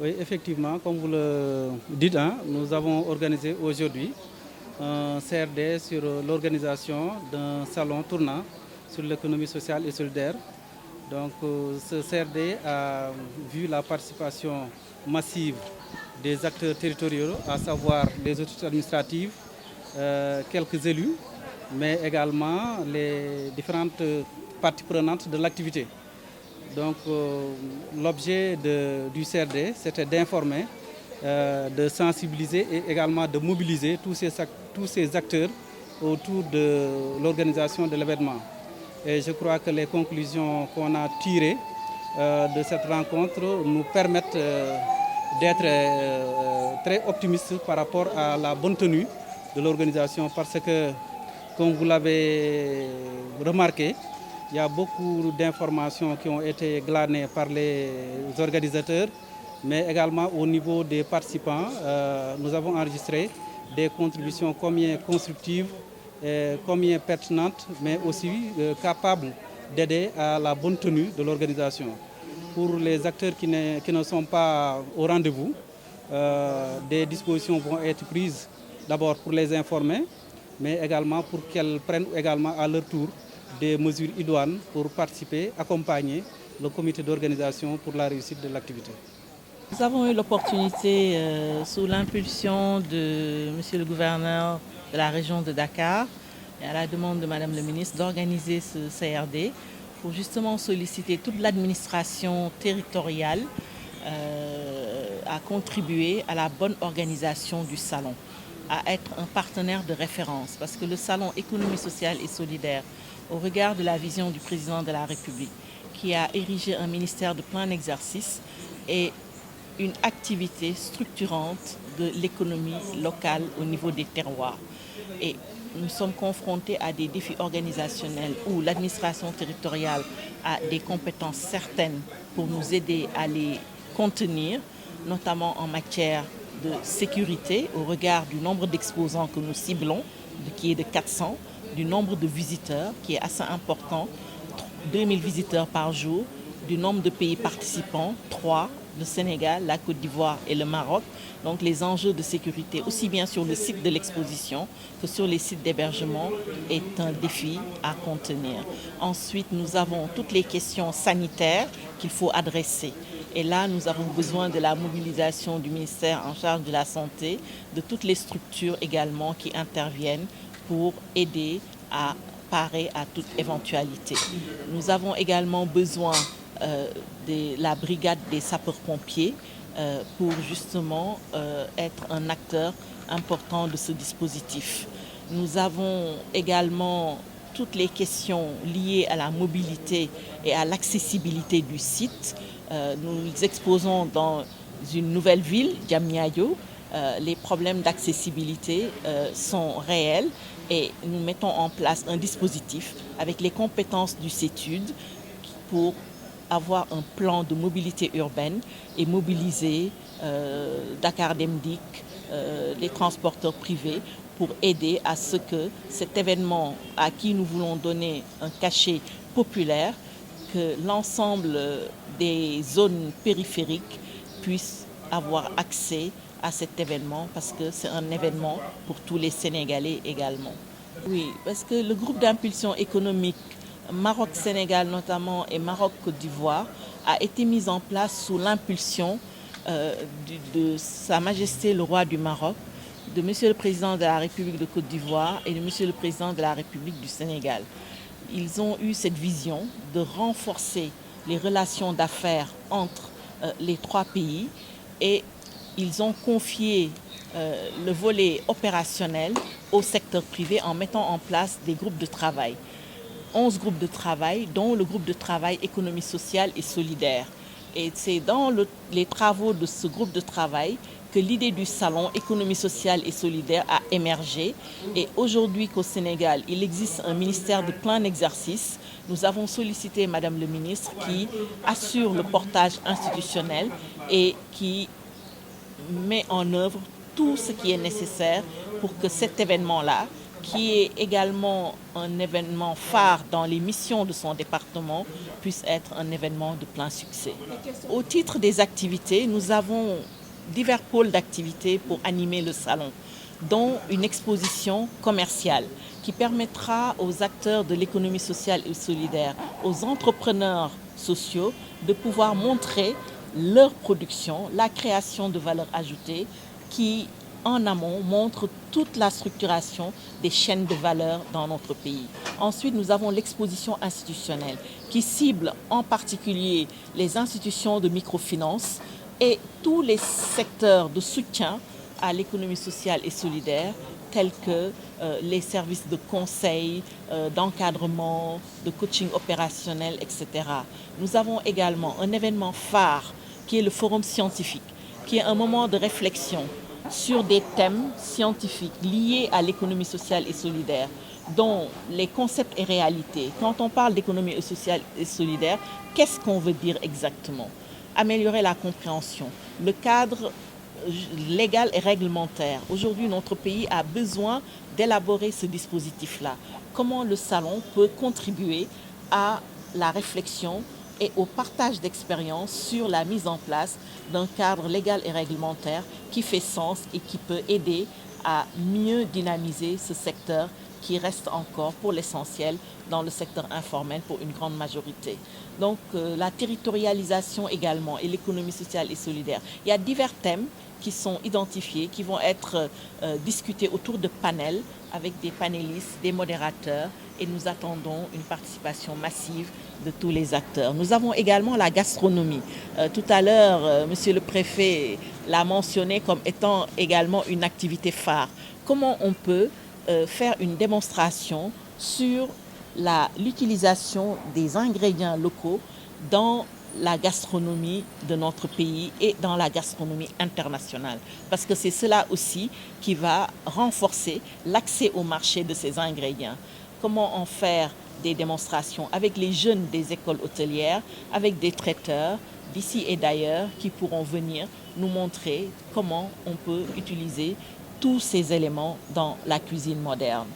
Oui, effectivement, comme vous le dites, hein, nous avons organisé aujourd'hui un CRD sur l'organisation d'un salon tournant sur l'économie sociale et solidaire. Donc, ce CRD a vu la participation massive des acteurs territoriaux, à savoir les autorités administratives, quelques élus, mais également les différentes parties prenantes de l'activité. Donc l'objet du CRD, c'était d'informer, de sensibiliser et également de mobiliser tous ces acteurs autour de l'organisation de l'événement. Et je crois que les conclusions qu'on a tirées de cette rencontre nous permettent d'être très optimistes par rapport à la bonne tenue de l'organisation parce que, comme vous l'avez remarqué, il y a beaucoup d'informations qui ont été glanées par les organisateurs, mais également au niveau des participants. Nous avons enregistré des contributions combien constructives, combien pertinentes, mais aussi capables d'aider à la bonne tenue de l'organisation. Pour les acteurs qui ne sont pas au rendez-vous, des dispositions vont être prises d'abord pour les informer, mais également pour qu'elles prennent également à leur tour des mesures idoines pour participer, accompagner le comité d'organisation pour la réussite de l'activité. Nous avons eu l'opportunité, sous l'impulsion de Monsieur le gouverneur de la région de Dakar et à la demande de Madame le ministre, d'organiser ce CRD pour justement solliciter toute l'administration territoriale à contribuer à la bonne organisation du salon, à être un partenaire de référence, parce que le salon économie sociale et solidaire, au regard de la vision du président de la République, qui a érigé un ministère de plein exercice, est une activité structurante de l'économie locale au niveau des terroirs. Et nous sommes confrontés à des défis organisationnels où l'administration territoriale a des compétences certaines pour nous aider à les contenir, notamment en matière de sécurité au regard du nombre d'exposants que nous ciblons, qui est de 400, du nombre de visiteurs qui est assez important, 2000 visiteurs par jour, du nombre de pays participants, 3, le Sénégal, la Côte d'Ivoire et le Maroc. Donc les enjeux de sécurité, aussi bien sur le site de l'exposition que sur les sites d'hébergement, est un défi à contenir. Ensuite, nous avons toutes les questions sanitaires qu'il faut adresser. Et là, nous avons besoin de la mobilisation du ministère en charge de la santé, de toutes les structures également qui interviennent pour aider à parer à toute éventualité. Nous avons également besoin de la brigade des sapeurs-pompiers pour justement être un acteur important de ce dispositif. Nous avons également toutes les questions liées à la mobilité et à l'accessibilité du site. Nous exposons dans une nouvelle ville, Diamniadio. Les problèmes d'accessibilité sont réels et nous mettons en place un dispositif avec les compétences du CETUD pour avoir un plan de mobilité urbaine et mobiliser Dakar Dem Dikk, les transporteurs privés pour aider à ce que cet événement à qui nous voulons donner un cachet populaire, que l'ensemble des zones périphériques puissent avoir accès à cet événement parce que c'est un événement pour tous les Sénégalais également. Oui, parce que le groupe d'impulsion économique Maroc-Sénégal notamment et Maroc-Côte d'Ivoire a été mis en place sous l'impulsion de Sa Majesté le Roi du Maroc, de Monsieur le Président de la République de Côte d'Ivoire et de Monsieur le Président de la République du Sénégal. Ils ont eu cette vision de renforcer les relations d'affaires entre les trois pays et ils ont confié le volet opérationnel au secteur privé en mettant en place des groupes de travail. 11 groupes de travail, dont le groupe de travail économie sociale et solidaire. Et c'est dans les travaux de ce groupe de travail que l'idée du salon économie sociale et solidaire a émergé. Et aujourd'hui qu'au Sénégal, il existe un ministère de plein exercice, nous avons sollicité Madame le ministre qui assure le portage institutionnel et qui met en œuvre tout ce qui est nécessaire pour que cet événement-là, qui est également un événement phare dans les missions de son département, puisse être un événement de plein succès. Au titre des activités, nous avons divers pôles d'activités pour animer le salon, dont une exposition commerciale qui permettra aux acteurs de l'économie sociale et solidaire, aux entrepreneurs sociaux, de pouvoir montrer leur production, la création de valeur ajoutée qui, en amont, montre toute la structuration des chaînes de valeur dans notre pays. Ensuite, nous avons l'exposition institutionnelle qui cible en particulier les institutions de microfinance et tous les secteurs de soutien à l'économie sociale et solidaire, tels que les services de conseil, d'encadrement, de coaching opérationnel, etc. Nous avons également un événement phare qui est le forum scientifique, qui est un moment de réflexion sur des thèmes scientifiques liés à l'économie sociale et solidaire, dont les concepts et réalités. Quand on parle d'économie sociale et solidaire, qu'est-ce qu'on veut dire exactement? Améliorer la compréhension, le cadre légal et réglementaire. Aujourd'hui, notre pays a besoin d'élaborer ce dispositif-là. Comment le salon peut contribuer à la réflexion et au partage d'expériences sur la mise en place d'un cadre légal et réglementaire qui fait sens et qui peut aider à mieux dynamiser ce secteur qui reste encore pour l'essentiel dans le secteur informel pour une grande majorité. Donc la territorialisation également et l'économie sociale et solidaire. Il y a divers thèmes qui sont identifiés, qui vont être discutés autour de panels avec des panélistes, des modérateurs, et nous attendons une participation massive de tous les acteurs. Nous avons également la gastronomie. Tout à l'heure, Monsieur le Préfet l'a mentionné comme étant également une activité phare. Comment on peut faire une démonstration sur l'utilisation des ingrédients locaux dans la gastronomie de notre pays et dans la gastronomie internationale. Parce que c'est cela aussi qui va renforcer l'accès au marché de ces ingrédients. Comment en faire des démonstrations avec les jeunes des écoles hôtelières, avec des traiteurs d'ici et d'ailleurs qui pourront venir nous montrer comment on peut utiliser tous ces éléments dans la cuisine moderne.